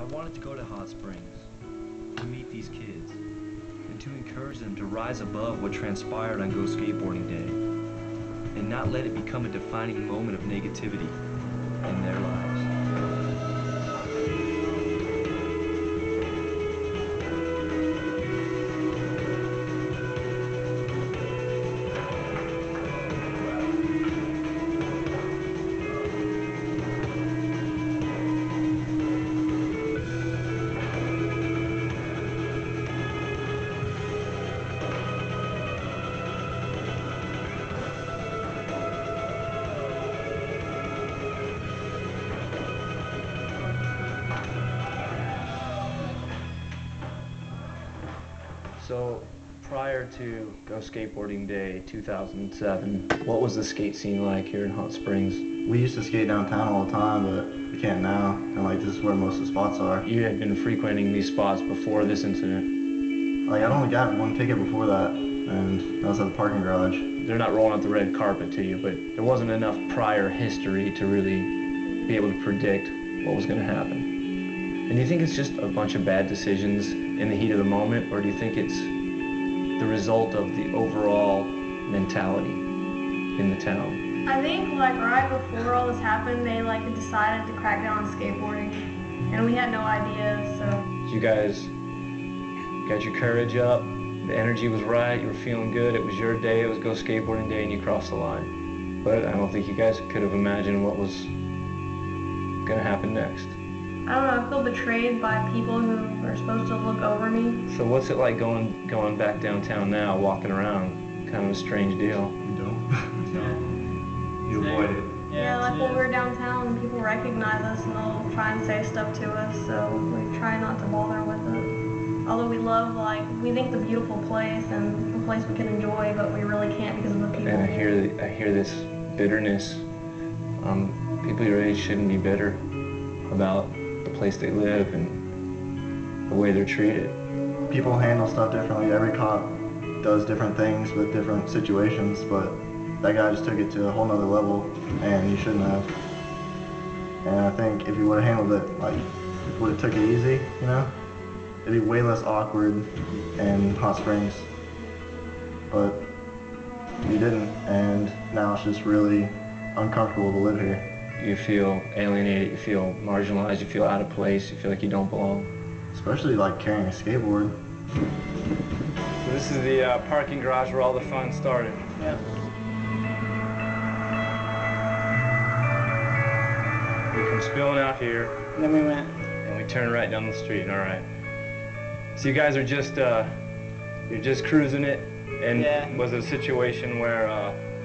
I wanted to go to Hot Springs, to meet these kids, and to encourage them to rise above what transpired on Go Skateboarding Day, and not let it become a defining moment of negativity in their lives. So, prior to Go Skateboarding Day 2007, what was the skate scene like here in Hot Springs? We used to skate downtown all the time, but we can't now. And like, this is where most of the spots are. You had been frequenting these spots before this incident. Like, I'd only got one ticket before that, and that was at the parking garage. They're not rolling out the red carpet to you, but there wasn't enough prior history to really be able to predict what was going to happen. And do you think it's just a bunch of bad decisions in the heat of the moment, or do you think it's the result of the overall mentality in the town? I think like right before all this happened, they like had decided to crack down on skateboarding, and we had no idea. So You guys got your courage up, the energy was right, you were feeling good, it was your day, it was Go Skateboarding Day, and you crossed the line. But I don't think you guys could have imagined what was gonna happen next. I don't know. I feel betrayed by people who are supposed to look over me. So what's it like going back downtown now, walking around? Kind of a strange deal. You don't? You avoid it. Yeah, like when we're downtown, people recognize us and they'll try and say stuff to us, so we try not to bother with it. Although we love, like, we think it's a beautiful place and a place we can enjoy, but we really can't because of the people. And I hear this bitterness. People your age shouldn't be bitter about the place they live and the way they're treated. People handle stuff differently. Every cop does different things with different situations, but that guy just took it to a whole nother level, and he shouldn't have. And I think if he would have handled it, like, if he would have took it easy, you know, it'd be way less awkward in Hot Springs. But he didn't, and now it's just really uncomfortable to live here. You feel alienated, you feel marginalized, you feel out of place, you feel like you don't belong. Especially like carrying a skateboard. So this is the parking garage where all the fun started. Yeah. We come spilling out here. And then we went. And we turn right down the street, all right. So you guys are just, you're just cruising it, and Yeah. was it a situation where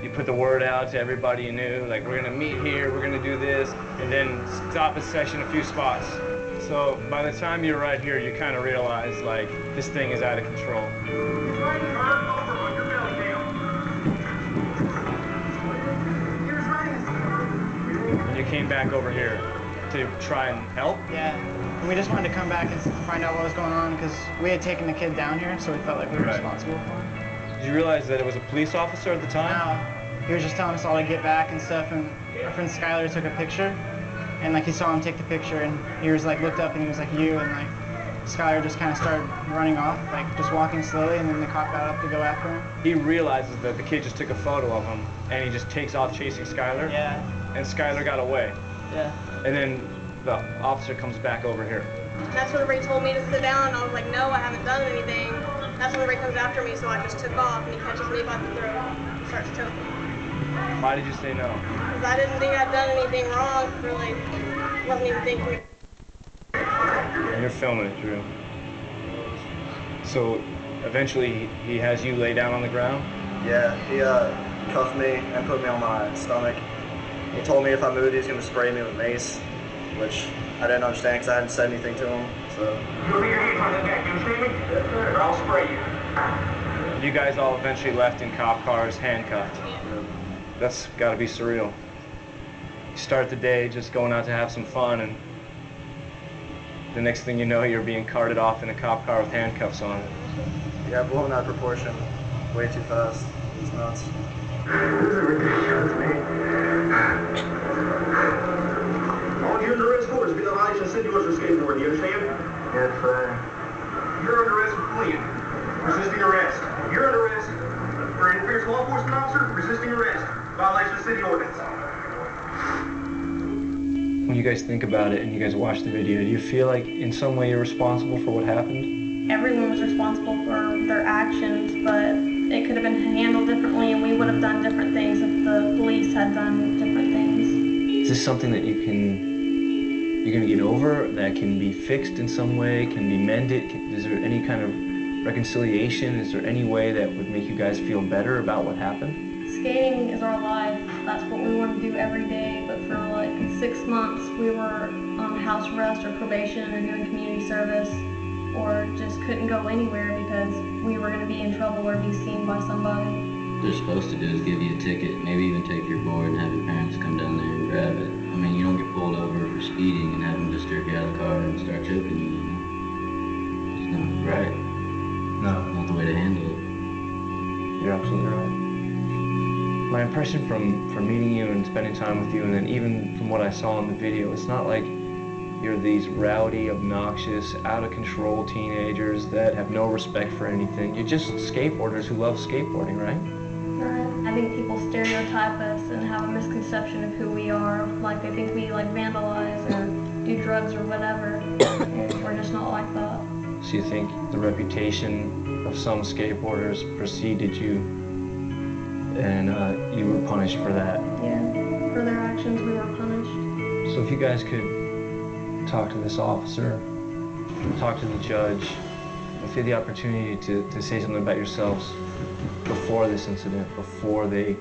you put the word out to everybody you knew, like we're gonna meet here, we're gonna do this, and then stop a session a few spots. So by the time you're right here, you kind of realize like this thing is out of control. And you came back over here to try and help? Yeah, and we just wanted to come back and find out what was going on because we had taken the kid down here, so we felt like we were Right. responsible for him. Did you realize that it was a police officer at the time? Now, he was just telling us all to get back and stuff, and our friend Skylar took a picture, and like he saw him take the picture, and he was like looked up and he was like, you, and like Skylar just kind of started running off, like just walking slowly, and then the cop got up to go after him. He realizes that the kid just took a photo of him, and he just takes off chasing Skylar. Yeah, And Skylar got away. yeah. And then the officer comes back over here. That's when Ray told me to sit down, and I was like, no, I haven't done anything. That's when Ray comes after me, so I just took off, and he catches me by the throat and starts choking. Why did you say no? Because I didn't think I'd done anything wrong, really. Wasn't even thinking. And you're filming it, Drew. So eventually he has you lay down on the ground? Yeah, he cuffed me and put me on my stomach. He told me if I moved, he was going to spray me with mace, which I didn't understand because I hadn't said anything to him. So. Put your hands on the neck, you understand me? Yes, sir. Or I'll spray you. You guys all eventually left in cop cars, handcuffed. That's got to be surreal. You start the day just going out to have some fun, and the next thing you know, you're being carted off in a cop car with handcuffs on. Yeah, blown out of proportion way too fast. It's nuts. This is ridiculous, man. All you in the rest for orders to be the violation of city orders for skateboarding. You understand? Yes, sir. You're under arrest for fleeing. Resisting arrest. You're under arrest for interference with law enforcement officer. Resisting arrest. Violation of city ordinance. When you guys think about it and you guys watch the video, do you feel like in some way you're responsible for what happened? Everyone was responsible for their actions, but it could have been handled differently and we would have done different things if the police had done different things. Is this something that you're gonna get over, that can be fixed in some way, can be mended? Is there any kind of reconciliation? Is there any way that would make you guys feel better about what happened? Skating is our life. That's what we want to do every day, but for like 6 months we were on house arrest or probation or doing community service, or just couldn't go anywhere because we were going to be in trouble or be seen by somebody. What they're supposed to do is give you a ticket, maybe even take your board and have your parents come down there and grab it. I mean, you don't get pulled over for speeding and have them just jerk you out of the car and start choking you, you know? It's not right. No. Not the way to handle it. You're absolutely right. My impression from meeting you and spending time with you, and then even from what I saw in the video, it's not like you're these rowdy, obnoxious, out-of-control teenagers that have no respect for anything. You're just skateboarders who love skateboarding, right? I think people stereotype us and have a misconception of who we are. Like they think we like vandalize or do drugs or whatever, and we're just not like that. So you think the reputation of some skateboarders preceded you, and you were punished for that? Yeah, for their actions we were punished. So if you guys could talk to this officer, talk to the judge, if you had the opportunity to say something about yourselves before this incident, before they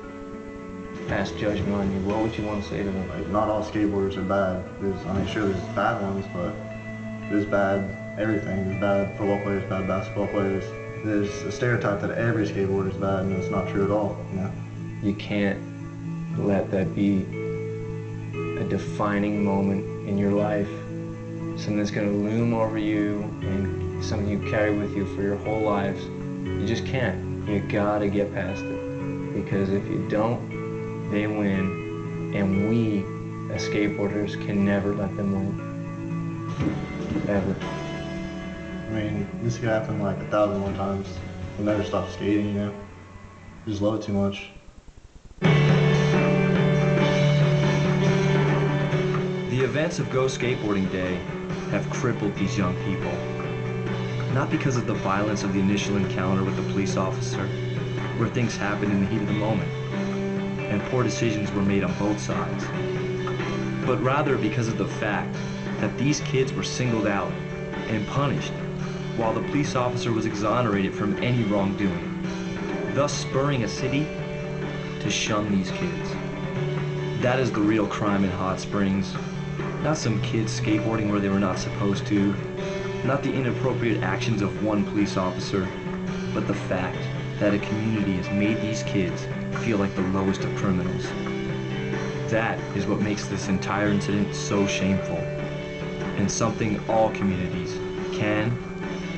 passed judgment on you, what would you want to say to them? Like, not all skateboarders are bad. Sure, there's bad ones, but there's bad everything. There's bad football players, bad basketball players. There's a stereotype that every skateboarder is bad, and it's not true at all, you know? You can't let that be a defining moment in your life, something that's going to loom over you and something you carry with you for your whole lives. You just can't. You gotta get past it, because if you don't, they win, and we as skateboarders can never let them win, ever. I mean, this could happen like 1,000 more times. We'll never stop skating, you know? We just love it too much. The events of Go Skateboarding Day have crippled these young people. Not because of the violence of the initial encounter with the police officer, where things happened in the heat of the moment, and poor decisions were made on both sides, but rather because of the fact that these kids were singled out and punished while the police officer was exonerated from any wrongdoing, thus spurring a city to shun these kids. That is the real crime in Hot Springs. Not some kids skateboarding where they were not supposed to, not the inappropriate actions of one police officer, but the fact that a community has made these kids feel like the lowest of criminals. That is what makes this entire incident so shameful, and something all communities can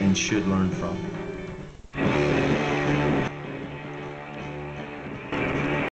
and should learn from.